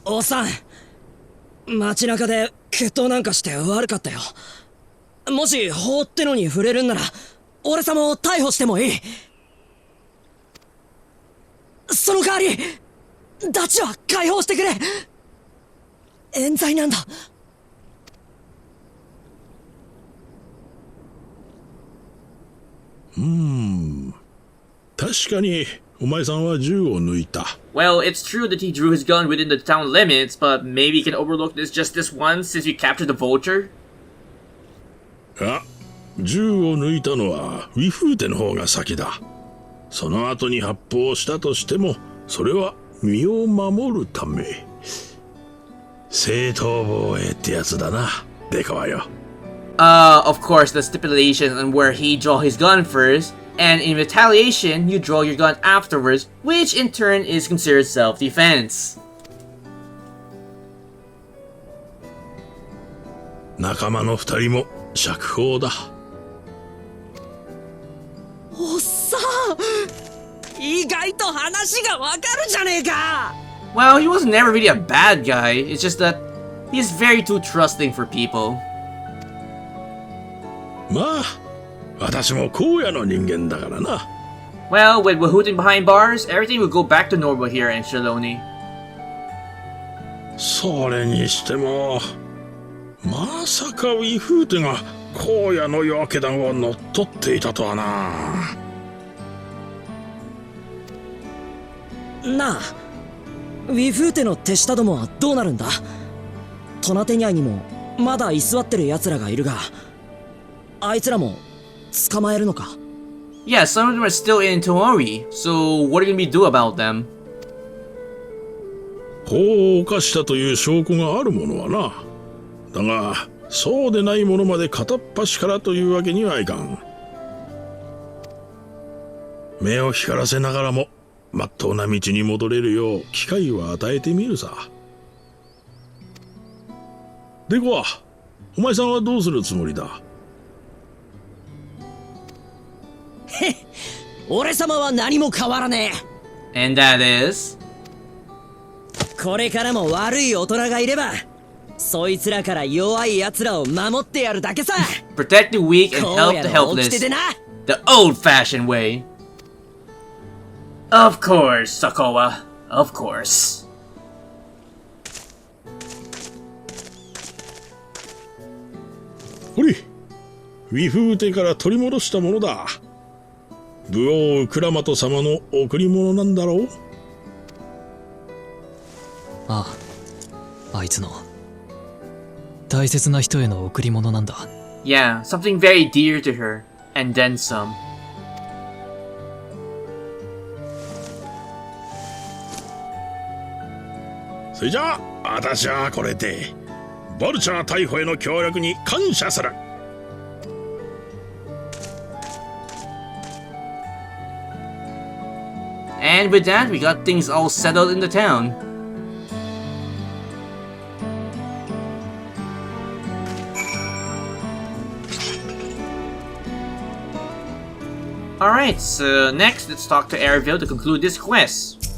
おっさん、街中で決闘なんかして悪かったよ。もし法ってのに触れるんなら俺様を逮捕してもいい。その代わりダチは解放してくれ。冤罪なんだ。確かにお前さんは銃を抜いた。 Well, it's true that he drew his gun within the town limits, but maybe you can overlook this just this once since you captured the vulture? あ、銃を抜いたのはウィフーテの方が先だ。その後に発砲したとしてもそれは身を守るため。正当防衛ってやつだな、デカはよ。Of course, the stipulation on where he draw his gun first, and in retaliation, you draw your gun afterwards, which in turn is considered self-defense. 仲間の二人も釈放だ。おっさん、意外と話がわかるじゃねえか。 Well, he was never really a bad guy, it's just that he's very too trusting for people. まあ、私も荒野の人間だからな。Well, with Wahooting behind bars, everything will go back to normal here in Shaloni. それにしても、まさかウィフーテが荒野の夜明け団を乗っ取っていたとはな。なあ、ウィフーテの手下どもはどうなるんだ。トナテニャイにもまだ居座ってる奴らがいるが、あいつらも捕まえるのか。 Yeah, some of them are still in Tomori, so what are you gonna do about them? 法を犯したという証拠があるものはな。だがそうでないものまで片っ端からというわけにはいかん。目を光らせながらもまっとうな道に戻れるよう機会を与えてみるさ。ではお前さんはどうするつもりだ。俺様は何も変わらねえ。And that is? これからも悪い大人がいれば、そいつらから弱い奴らを守ってやるだけさ。Protect the weak and help the helpless. The old-fashioned way. Of course, Sakoa. Of course. ほれ、ウィフーテから取り戻したものだ。武王ウクラマト様の贈り物なんだろう。ああ、あいつの大切な人への贈り物なんだ。Yeah, something very dear to her, and then some. それじゃあ私はこれでボルチャー逮捕への協力に感謝する。And with that, we got things all settled in the town. Alright, so next let's talk to Eorzea to conclude this quest.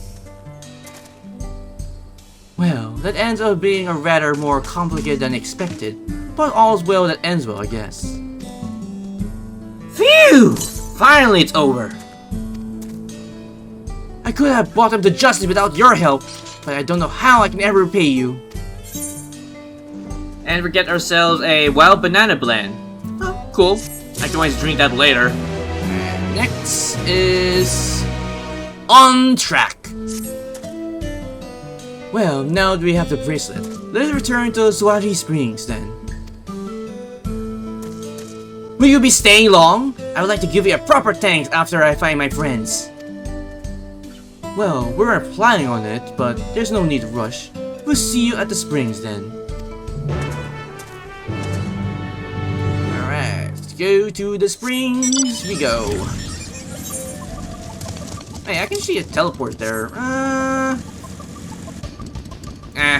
Well, that ends up being a rather more complicated than expected, but all's well that ends well, I guess. Phew! Finally it's over! I could have brought him to justice without your help, but I don't know how I can ever repay you. And we get ourselves a wild banana blend. Oh, cool. I can always drink that later. Next is... On track! Well, now that we have the bracelet, let's return to Swazi Springs then. Will you be staying long? I would like to give you a proper thanks after I find my friends. Well, we weren't planning on it, but there's no need to rush. We'll see you at the springs then. Alright, let's go to the springs we go. Hey, I can see a teleport there.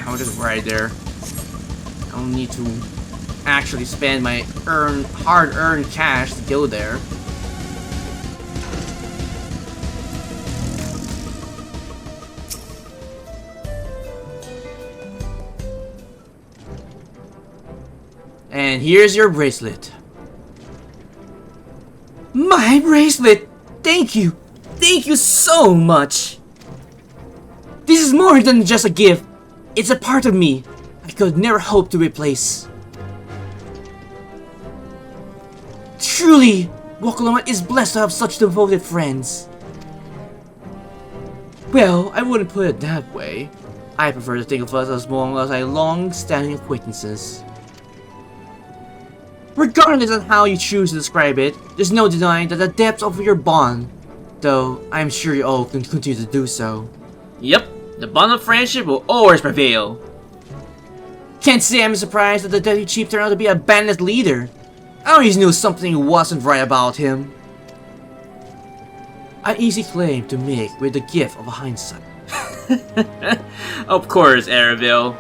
I'll just ride there. I don't need to actually spend my hard-earned cash to go there. And here's your bracelet. My bracelet! Thank you! Thank you so much! This is more than just a gift. It's a part of me I could never hope to replace. Truly, Wuk Lamat is blessed to have such devoted friends. Well, I wouldn't put it that way. I prefer to think of us as long as long-standing acquaintances. Regardless of how you choose to describe it, there's no denying that the depth of your bond, though I'm sure you all can continue to do so. Yep, the bond of friendship will always prevail. Can't say I'm surprised that the Deputy Chief turned out to be a bandit leader. I always knew something wasn't right about him. An easy claim to make with the gift of hindsight. Of course, Eorzea.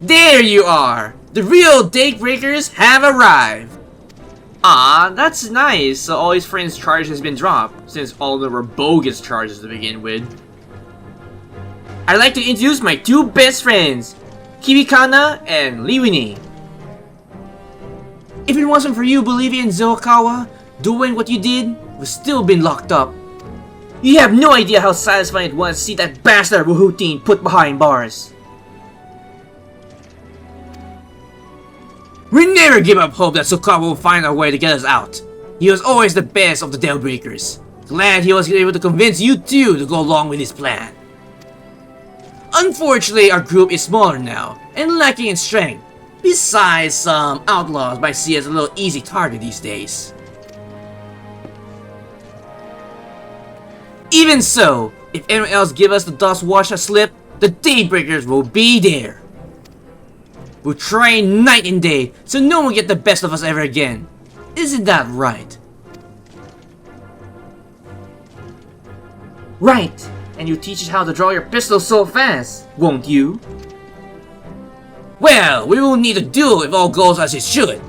There you are! The real Datebreakers have arrived! Ah, that's nice. So all his friends' charges has been dropped, since all of them were bogus charges to begin with. I'd like to introduce my two best friends, Kibikana and Liwini. If it wasn't for you believing in Zoakawa, doing what you did, we've still been locked up. You have no idea how satisfying it was to see that bastard Wuhutin put behind bars. We never give up hope that Zoakawa will find a way to get us out. He was always the best of the Dawnbreakers. Glad he was able to convince you two to go along with his plan. Unfortunately, our group is smaller now, and lacking in strength. Besides, some outlaws might see us a little easy target these days. Even so, if anyone else give us the Dust Wash a slip, the Daybreakers will be there. We'll train night and day, so no one will get the best of us ever again. Isn't that right? Right! And you teach us how to draw your pistol so fast, won't you? Well, we will need a duel if all goes as it should.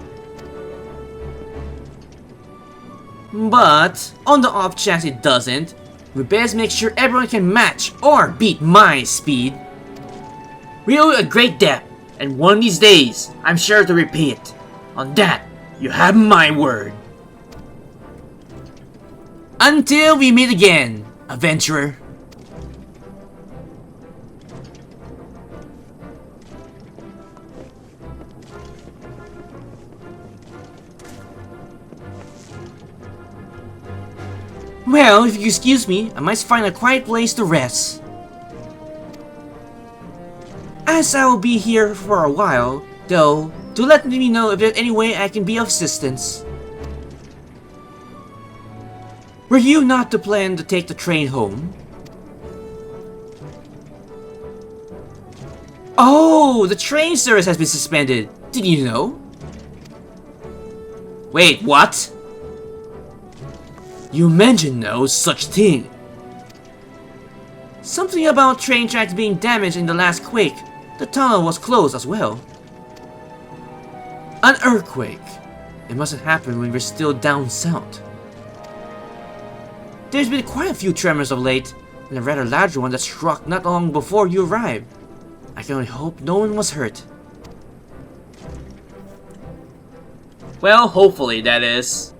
But, on the off chance it doesn't, we best make sure everyone can match or beat my speed. We owe you a great debt, and one of these days, I'm sure to repay it. On that, you have my word. Until we meet again, adventurer. Well, if you excuse me, I must find a quiet place to rest. As I will be here for a while, though, do let me know if there's any way I can be of assistance. Were you not to plan to take the train home? Oh, the train service has been suspended. Did you know? Wait, what? You mentioned no such thing. Something about train tracks being damaged in the last quake. The tunnel was closed as well. An earthquake. It must have happened when we were still down south. There's been quite a few tremors of late, and a rather larger one that struck not long before you arrived. I can only hope no one was hurt. Well, hopefully that is.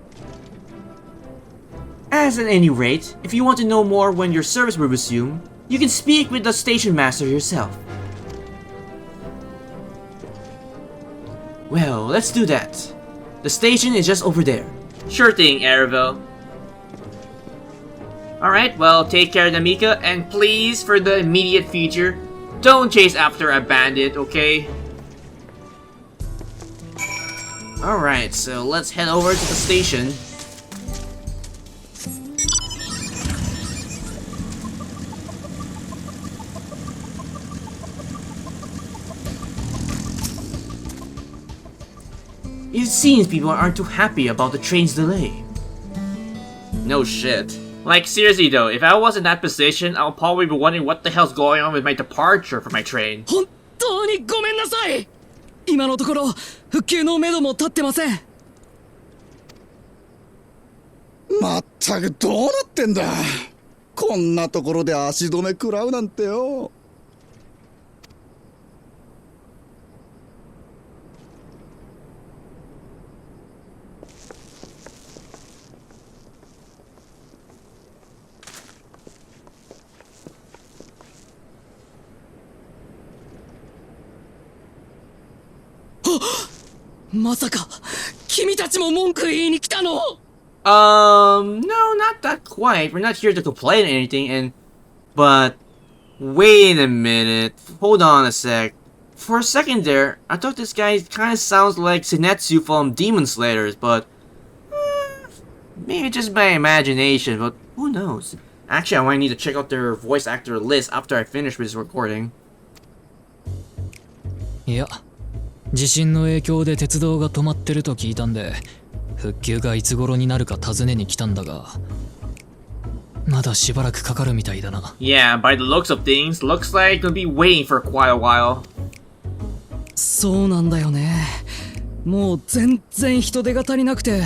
As at any rate, if you want to know more when your service will resume, you can speak with the station master yourself. Well, let's do that. The station is just over there. Sure thing, Eorzea. Alright, well, take care, Namika, and please, for the immediate future, don't chase after a bandit, okay? Alright, so let's head over to the station. It seems people aren't too happy about the train's delay. No shit. Like, seriously though, if I was in that position, I'll probably be wondering what the hell's going on with my departure for my train. 本当にごめんなさい。今のところ復旧のめども立ってません。まったくどうなってんだ。こんなところで足止め食らうなんてよ。まさか君たちも文句言いに来たの？ No, not that quite. We're not here to complain or anything, but wait a minute. Hold on a sec. For a second there, I thought this guy kind of sounds like Zenitsu from Demon Slayers, but maybe just my imagination, but who knows? Actually, I might need to check out their voice actor list after I finish this recording. いや、地震の影響で鉄道が止まってると聞いたんで、復旧がいつ頃になるか尋ねに来たんだが、まだしばらくかかるみたいだな。Yeah, by the looks of things, looks like we'll be waiting for quite a while. そうなんだよね。もう全然人手が足りなくて。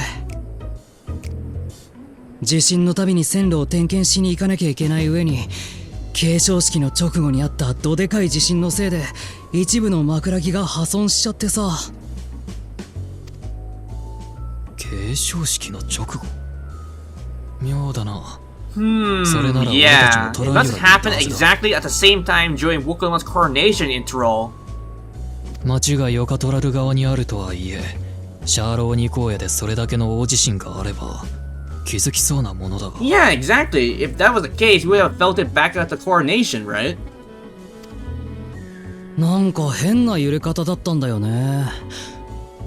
地震のたびに線路を点検しに行かなきゃいけない上に、継承式の直後にあったどでかい地震のせいで一部の枕木が破損しちゃってさ。継承式の直後、妙だな。Yeah, it must happen exactly at the same time during Wuk Lamat's coronation in Tural. 町がヨカトラル側にあるとはいえ、シャーローニ荒野でそれだけの大地震があれば気づきそうなものだが。Yeah, exactly. If that was the case, we would have felt it back at the coronation, right? なんか変な揺れ方だったんだよね。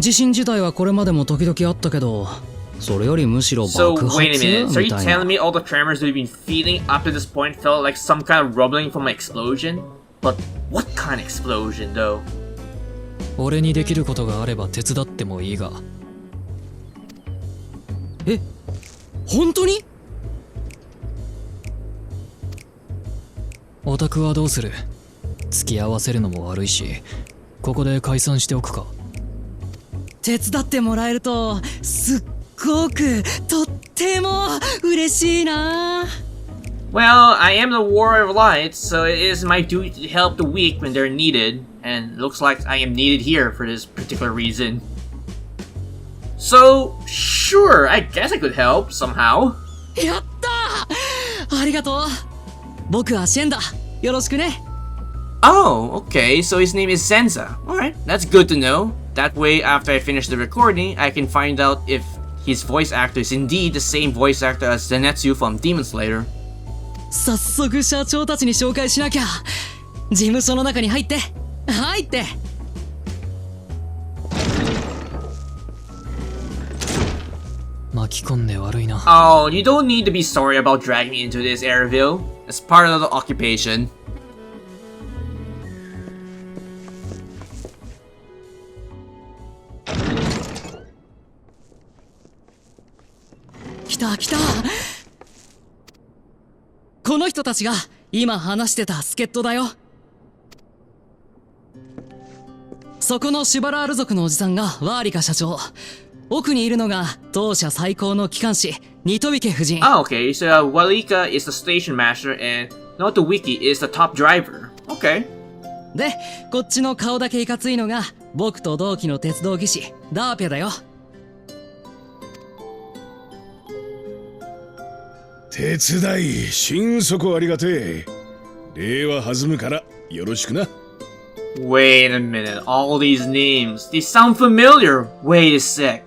地震自体はこれまでも時々あったけど、それよりむしろ爆発 So wait a minute. So are you みたいな。 telling me all the tremors we've been feeling up to this point felt like some kind of rumbling from an explosion? But what kind of explosion, though? 俺にできることがあれば手伝ってもいいが。え、本当に？オタクはどうする？付き合わせるのも悪いし、ここで解散しておくか。手伝ってもらえるとすっごくとっても嬉しいな。 Well, I am the warrior of light, so it is my duty to help the weak when they're needed, and it looks like I am needed here for this particular reason. So, sure, I guess I could help somehow. やったー！ありがとう。僕はシェンだ。よろしくね。Oh, okay, so his name is Senza. Alright, that's good to know. That way, after I finish the recording, I can find out if his voice actor is indeed the same voice actor as Zenitsu from Demon Slayer. 早速社長たちに紹介しなきゃ。事務所の中に入って。入って。巻き込んで悪いな。Oh, you don't need to be sorry about dragging me into this, Airville. It's part of the occupation. 来た来た。この人たちが今話してた助っ人だよ。そこのシュバラール族のおじさんがワーリカ社長。奥にいるのが当社最高の機関士ニトビケ夫人。Oh, okay, so Walika is the station master and Notowiki is the top driver. Okay. で、こっちの顔だけいかついのが僕と同期の鉄道技師ダーペだよ。手伝い心底ありがてえ。礼は弾むからよろしくな。 Wait a minute, all these names, they sound familiar. Wait a sec.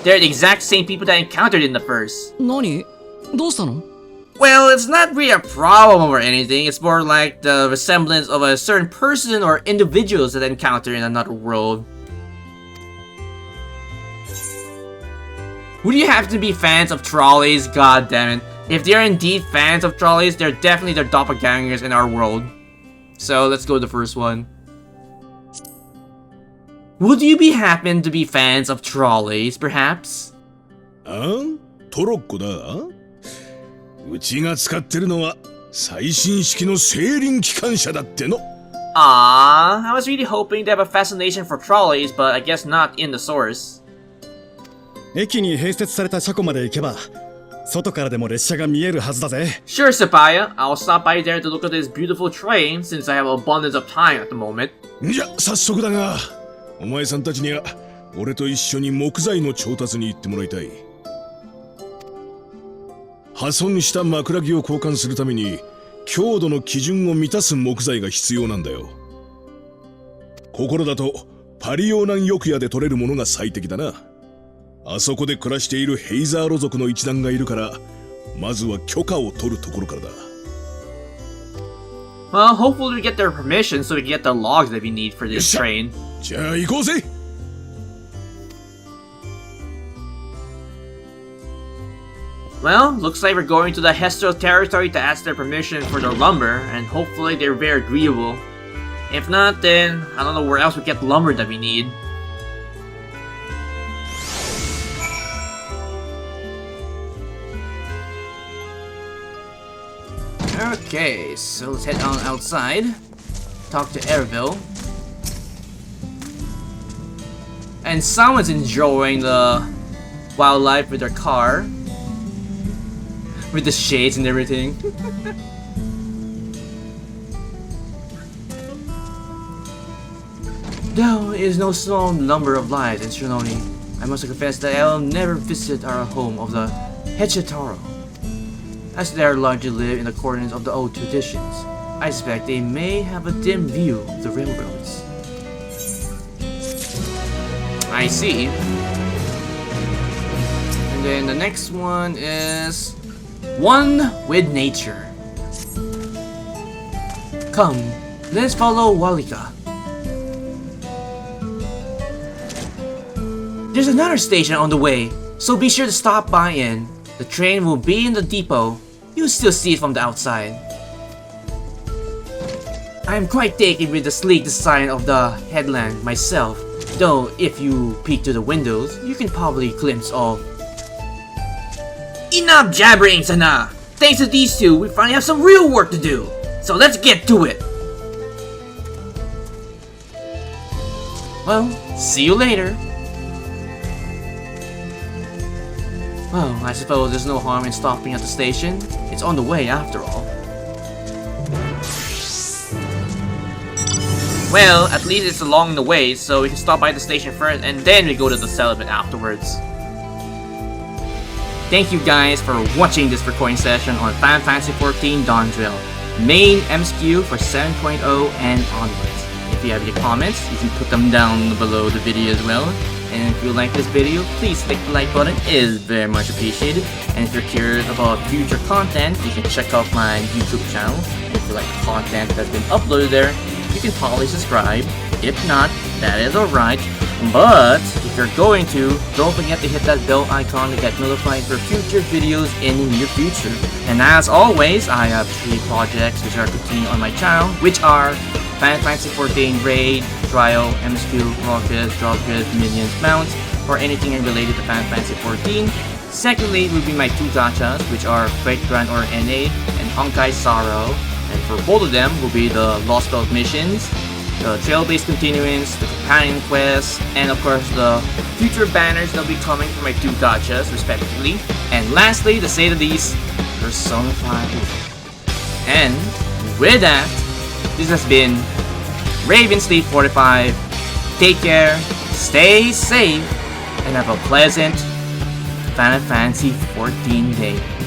They're the exact same people that I encountered in the first. 何？どうしたの？ Well, it's not really a problem or anything, it's more like the resemblance of a certain person or individuals that I encounter in another world. Would you have to be fans of trolleys? God damn it. If they're indeed fans of trolleys, they're definitely their doppelgangers in our world. So let's go with the first one. Would you be happen to be fans of trolleys, perhaps? トロッコだ。うちが使ってるのは最新式の製輪機関車だっての。Aww, I was really hoping to have a fascination for trolleys, but I guess not in the source. 駅に併設された車庫まで行けば外からでも列車が見えるはずだぜ。 Sure, Sapaya. I'll stop by there to look at this beautiful train since I have abundance of time at the moment. じゃ早速だが、お前さんたちには俺と一緒に木材の調達に行ってもらいたい。破損した枕木を交換するために強度の基準を満たす木材が必要なんだよ。ここらだとパリオーナン翼屋で取れるものが最適だな。あそこで暮らしているヘイザーロ族の一団がいるから、まずは許可を取るところからだ。Well, hopefully we get their permission so we can get the logs that we need for this train. じゃあ行こうぜ。Well, looks like we're going to the Hestro territory to ask their permission for their lumber, and hopefully they're very agreeable. If not, then I don't know where else we get lumber that we need. Okay, so let's head on outside. Talk to Eorzea. And someone's enjoying the wildlife with their car. With the shades and everything. Though it is no small number of lives in Shironi, I must confess that I will never visit our home of the Hechataro. As they are largely live in accordance of the old traditions, I suspect they may have a dim view of the railroads. I see. And then the next one is One with Nature. Come, let's follow Walika. There's another station on the way, so be sure to stop by in. The train will be in the depot. You'll still see it from the outside. I am quite taken with the sleek design of the headland myself, though if you peek through the windows, you can probably glimpse of... Enough jabbering, Sana! Thanks to these two, we finally have some real work to do! So let's get to it! Well, see you later! Well, I suppose there's no harm in stopping at the station. It's on the way after all. Well, at least it's along the way, so we can stop by the station first and then we go to the settlement afterwards. Thank you guys for watching this recording session on Fantasy XIV Dawntrail, main MSQ for 7.0 and onwards. If you have any comments, you can put them down below the video as well. And if you like this video, please click the like button, it is very much appreciated. And if you're curious about future content, you can check out my YouTube channel. And if you like the content that's been uploaded there, you can probably subscribe. If not, that is alright. But if you're going to, don't forget to hit that bell icon to get notified for future videos in the near future. And as always, I have 3 projects which are continuing on my channel, which are Fantasy XIV Raid, Trial, MSQ, Rockets, Dropkits, Minions, Mounts, or anything related to Fantasy XIV. Secondly will be my 2 gachas, which are Great Grand or NA and Honkai Sorrow. And for both of them will be the Lost Belt missions, the trail-based continuance, the companion quests, and of course the future banners that will be coming for my 2 gachas respectively. And lastly, to say the least, Persona 5. And with that, this has been Raven Sleep 45. Take care, stay safe, and have a pleasant Final Fantasy XIV day.